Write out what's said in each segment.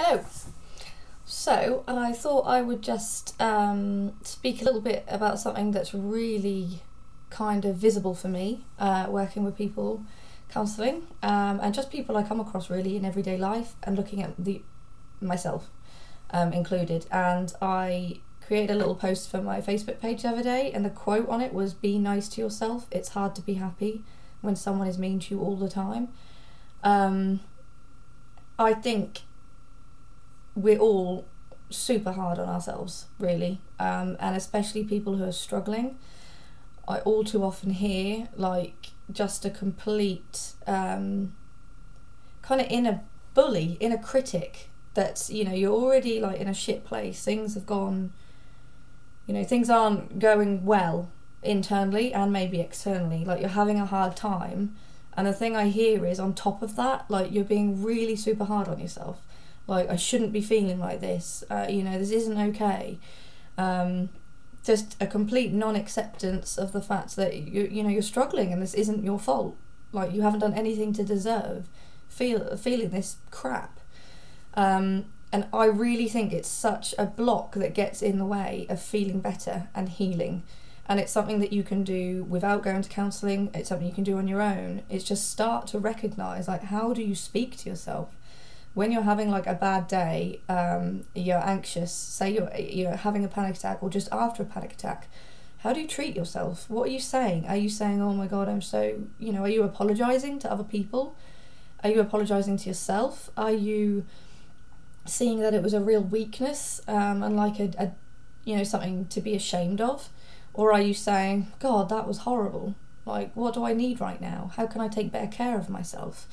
Hello. So, and I thought I would just speak a little bit about something that's really kind of visible for me, working with people, counselling, and just people I come across really in everyday life, and looking at myself included. And I created a little post for my Facebook page the other day, and the quote on it was, "Be nice to yourself. It's hard to be happy when someone is mean to you all the time." I think we're all super hard on ourselves, really, and especially people who are struggling. I all too often hear like just a complete kind of inner bully, inner critic, that's, you know, you're already like in a shit place, things have gone, you know, things aren't going well internally and maybe externally, like you're having a hard time, and the thing I hear is, on top of that, like, you're being really super hard on yourself. Like, I shouldn't be feeling like this, you know, this isn't okay. Just a complete non-acceptance of the fact that you're struggling and this isn't your fault. Like, you haven't done anything to deserve feeling this crap. And I really think it's such a block that gets in the way of feeling better and healing. And it's something that you can do without going to counselling. It's something you can do on your own. It's just start to recognise, like, how do you speak to yourself? When you're having like a bad day, you're anxious, say you're having a panic attack, or just after a panic attack, how do you treat yourself? What are you saying? Are you saying, "Oh my God, I'm so," you know, are you apologising to other people? Are you apologising to yourself? Are you seeing that it was a real weakness, and like a you know, something to be ashamed of? Or are you saying, "God, that was horrible. Like, what do I need right now? How can I take better care of myself?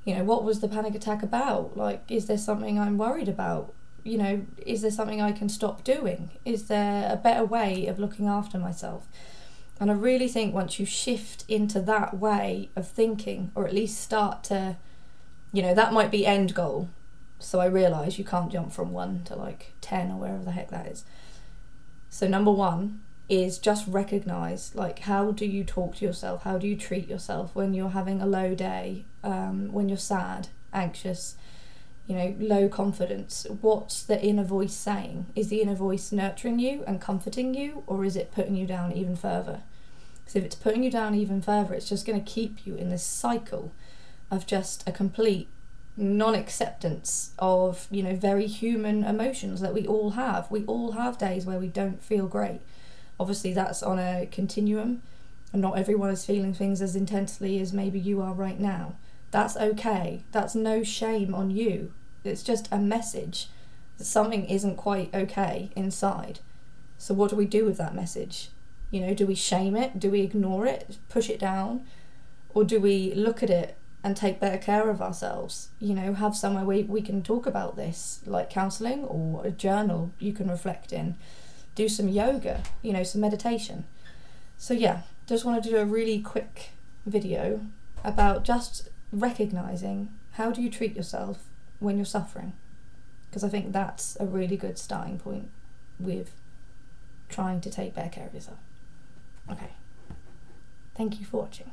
You know, what was the panic attack about? Like, is there something I'm worried about? You know, is there something I can stop doing? Is there a better way of looking after myself?" And I really think once you shift into that way of thinking, or at least start to, you know, that might be end goal. So I realise you can't jump from 1 to like 10 or wherever the heck that is. So number 1 is just recognise, like, how do you talk to yourself? How do you treat yourself when you're having a low day, when you're sad, anxious, you know, low confidence? What's the inner voice saying? Is the inner voice nurturing you and comforting you, or is it putting you down even further? Because if it's putting you down even further, it's just going to keep you in this cycle of just a complete non-acceptance of, you know, very human emotions that we all have. We all have days where we don't feel great. Obviously that's on a continuum, and not everyone is feeling things as intensely as maybe you are right now. That's okay. That's no shame on you. It's just a message that something isn't quite okay inside. So what do we do with that message? You know, do we shame it? Do we ignore it, push it down? Or do we look at it and take better care of ourselves? You know, have somewhere we can talk about this, like counselling, or a journal you can reflect in. Do some yoga, you know, some meditation. So yeah, just wanted to do a really quick video about just recognising, how do you treat yourself when you're suffering? Because I think that's a really good starting point with trying to take better care of yourself. Okay, thank you for watching.